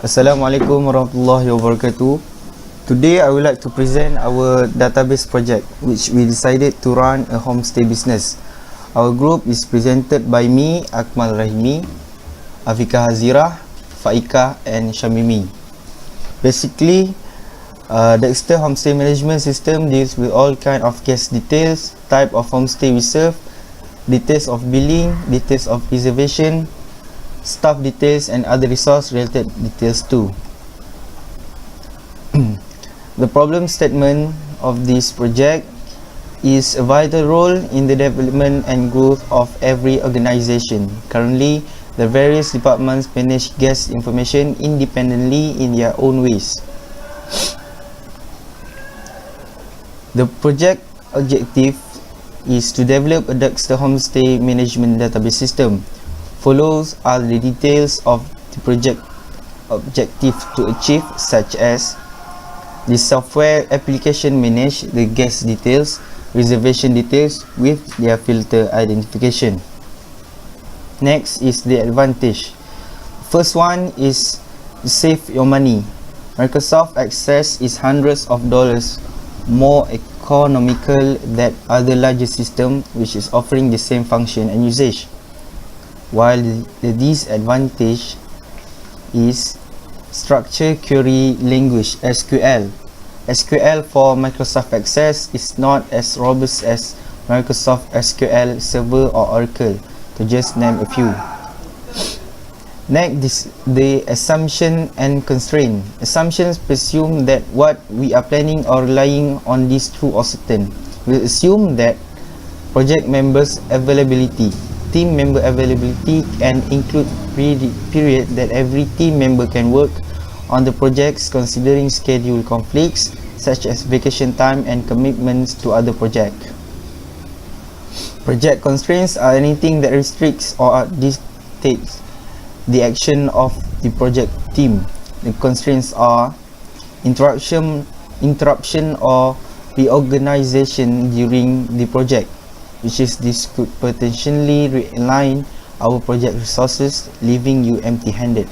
Assalamualaikum warahmatullahi wabarakatuh. Today I would like to present our database project which we decided to run a homestay business. Our group is presented by me, Akmal, Rahimi, Afiqah Hazirah, Faieqah and Syamimi. Basically, the homestay management system deals with all kind of guest details, type of homestay we serve, details of billing, details of reservation, staff details and other resource related details too. The problem statement of this project is a vital role in the development and growth of every organization. Currently, the various departments manage guest information independently in their own ways. The project objective is to develop a Dexter homestay management database system. Follows are the details of the project objective to achieve, such as the software application manage the guest details, reservation details with their filter identification. Next is the advantage. First one is to save your money. Microsoft Access is hundreds of dollars more economical than other larger system which is offering the same function and usage. While the disadvantage is structure query language SQL. SQL for Microsoft Access is not as robust as Microsoft SQL Server or Oracle, to just name a few. Next, the assumption and constraint. Assumptions presume that what we are planning or relying on is true or certain. We assume that project members' availability. Team member availability can include period that every team member can work on the projects considering schedule conflicts such as vacation time and commitments to other projects. Project constraints are anything that restricts or dictates the action of the project team. The constraints are interruption or reorganization during the project, which is this could potentially realign our project resources, leaving you empty-handed.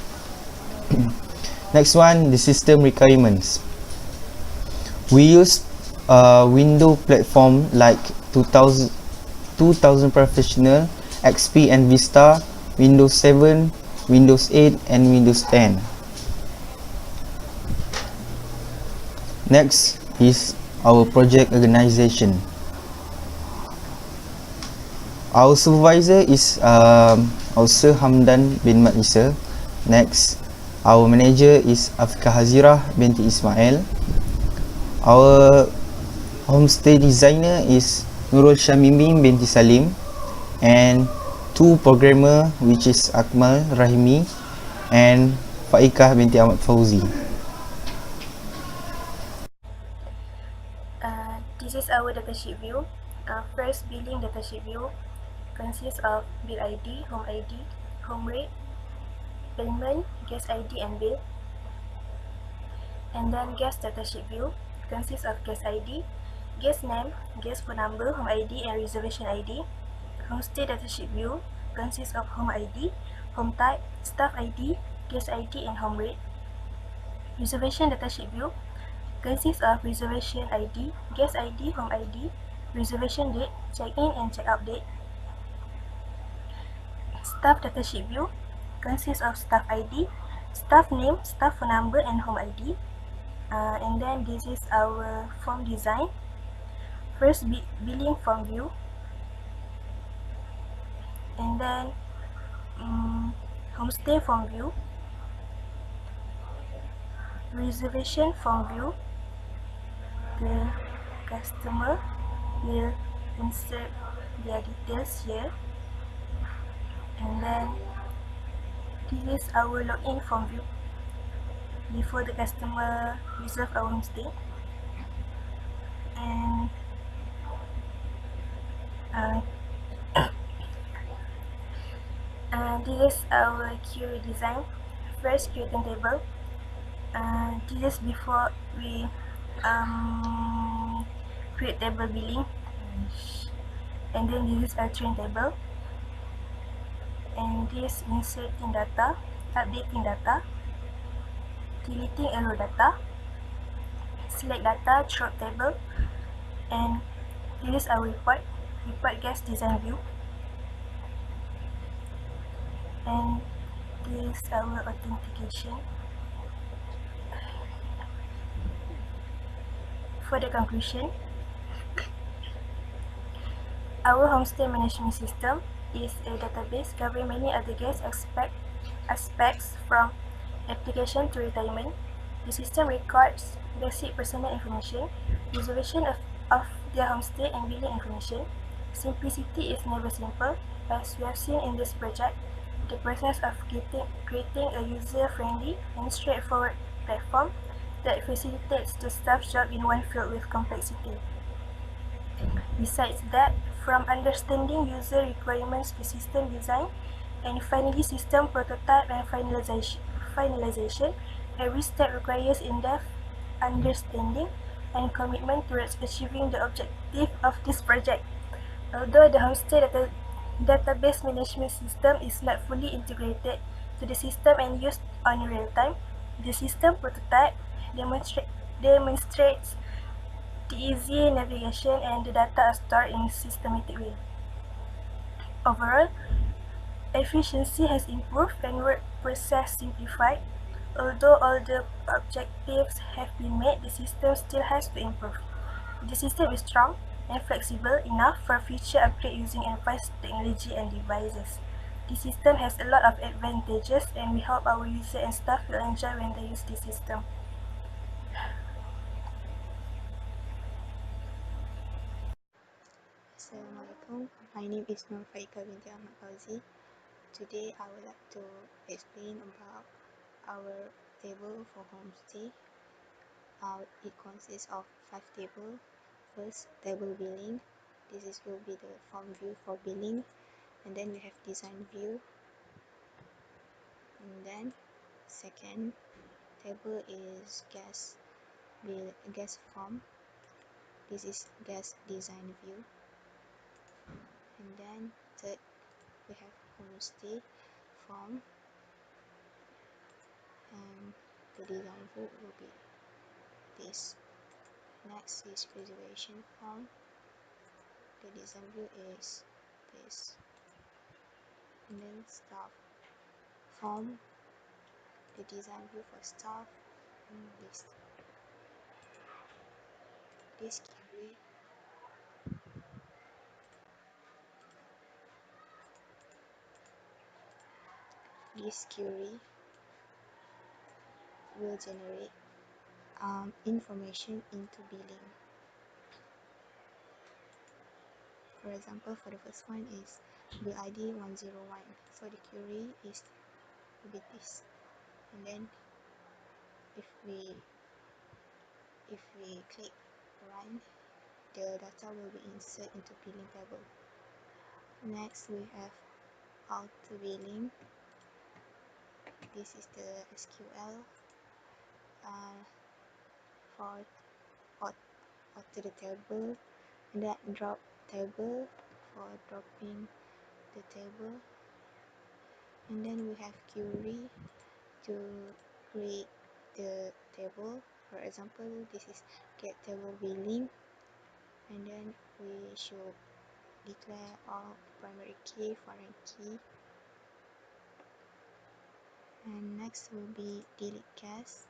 Next one, the system requirements. We use window platform like 2000 Professional, XP and Vista, Windows 7, Windows 8 and Windows 10. Next is our project organization. Our supervisor is Sir Hamdan bin Mat Isa. Next, our manager is Afiqah Hazirah binti Ismail. Our homestay designer is Nurul Syamimi binti Salim, and two programmer which is Akmal, Rahimi and Faieqah binti Ahmad Pouzi. This is our datasheet view. First, billing datasheet view consists of bill ID, home rate, payment, guest ID and bill. And then guest datasheet view consists of guest ID, guest name, guest phone number, home ID and reservation ID. Homestay datasheet view consists of home ID, home type, staff ID, guest ID and home rate. Reservation datasheet view consists of reservation ID, guest ID, home ID, reservation date, check-in and check-out date. Staff datasheet view consists of staff ID, staff name, staff phone number and home ID. And then this is our form design. First, billing form view, and then homestay form view, reservation form view. The customer will insert their details here, and then this is our login form view before the customer reserve our homestay. And this is our queue design. First, creating table. This is before we create table billing, and then this is a train table, and this insert in data, update in data, deleting a row data, select data, drop table, and use our report guest design view, and this is our authentication. For the conclusion, our homestay management system is a database covering many other guest aspects from application to retirement. The system records basic personal information, reservation of their homestay, and billing information. Simplicity is never simple. As we have seen in this project, the process of creating a user-friendly and straightforward platform that facilitates the staff's job in one filled with complexity. Besides that, from understanding user requirements to system design, and finally system prototype and finalization, every step requires in-depth understanding and commitment towards achieving the objective of this project. Although the homestay database management system is not fully integrated to the system and used on real time, the system prototype demonstrates the easy navigation and the data are stored in a systematic way. Overall, efficiency has improved and work process simplified. Although all the objectives have been met, the system still has to improve. The system is strong and flexible enough for future upgrade using advanced technology and devices. The system has a lot of advantages, and we hope our user and staff will enjoy when they use the system. Assalamualaikum. My name is Nur Faieqah binti Ahmad Pouzi. Today I would like to explain about our table for homestay. It consists of 5 tables. First, table billing. Will be the form view for billing, and then we have design view. And then second table is guest form. This is guest design view. And then third, we have homestay form, and the design view will be this. Next is reservation form. The design view is this. And then staff form, the design view for staff, and this query will generate information into billing. For example, for the first one is bill ID 101. So the query is with this, and then if we click run, the data will be inserted into billing table. Next, we have auto billing. This is the SQL for auto the table, and then drop table for dropping the table. And then we have query to create the table. For example, this is get table billing, and then we should declare all primary key, foreign key. And next will be delete guest.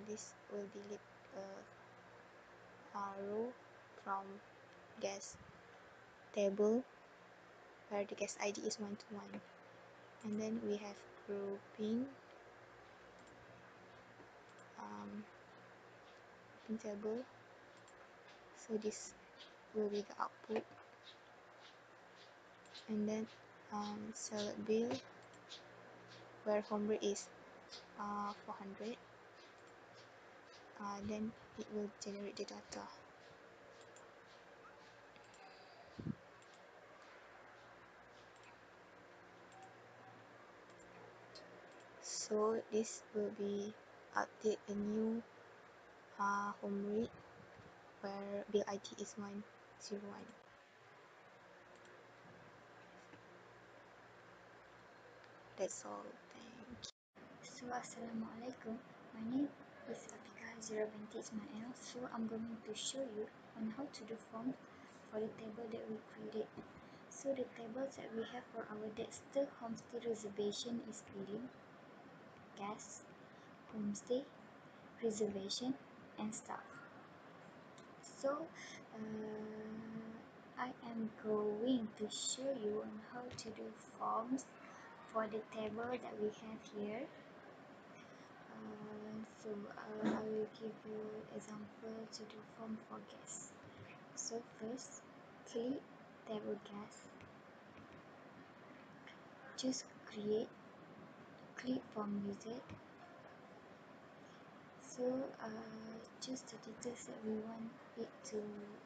This will delete a row from guest table where the guest ID is 1 to 1. And then we have grouping table. So this will be the output. And then select bill where home rate is 400. Then it will generate the data. So this will be update a new home rate where bill ID is 101. That's all. Thank you. So Assalamualaikum, my name is Afiqah Hazirah binti Ismail. So I'm going to show you on how to do form for the table that we created. So the tables that we have for our Dexter Homestay reservation is bidding, guest, homestay, reservation and staff. So I am going to show you on how to do forms for the table that we have here. I will give you example to do form for guests. So first, click table guest, choose create, click form wizard. So choose the details that we want it to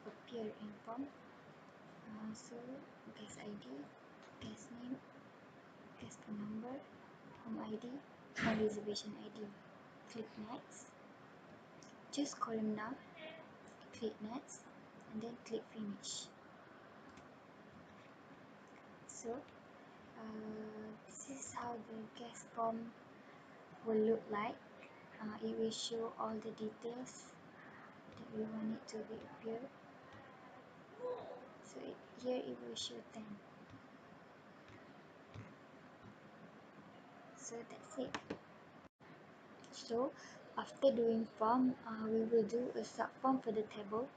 appear in form. So guest ID, guest name, guest phone number, home ID, and reservation ID. Click next. Choose columnar, click next, and then click finish. So this is how the guest form will look like. It will show all the details that we want it to be appear. So here it will show 10. So that's it. So after doing form, we will do a subform for the table.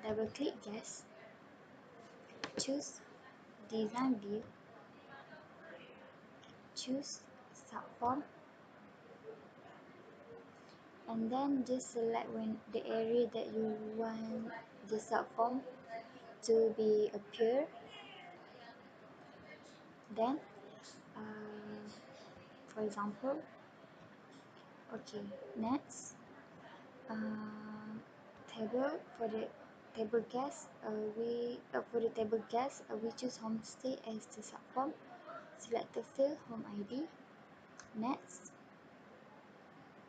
Double click guest, choose design view, choose subform, and then just select when the area that you want the subform to be appear. Then for example, okay, next table for the table guest, for the table guest we choose homestay as the subform. Select the field home ID, next,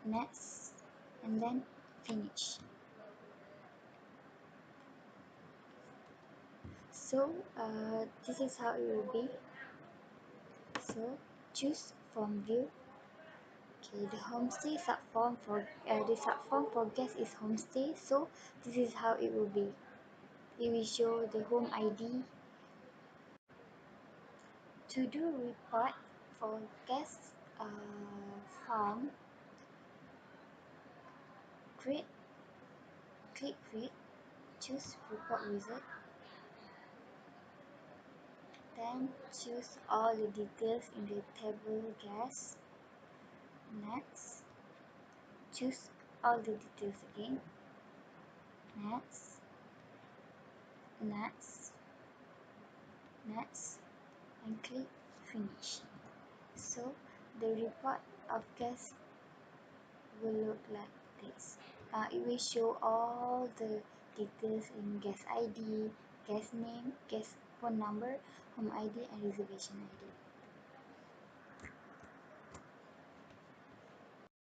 next, and then finish. So this is how it will be. So choose form view. Okay, the homestay subform for the subform for guest is homestay. So this is how it will be. It will show the home ID. To do report for guest form, click create, choose report wizard, then choose all the details in the table guest. Next, choose all the details again. Next, next, next, and click finish. So the report of guest will look like this. It will show all the details in guest ID, guest name, guest phone number, home ID, and reservation ID.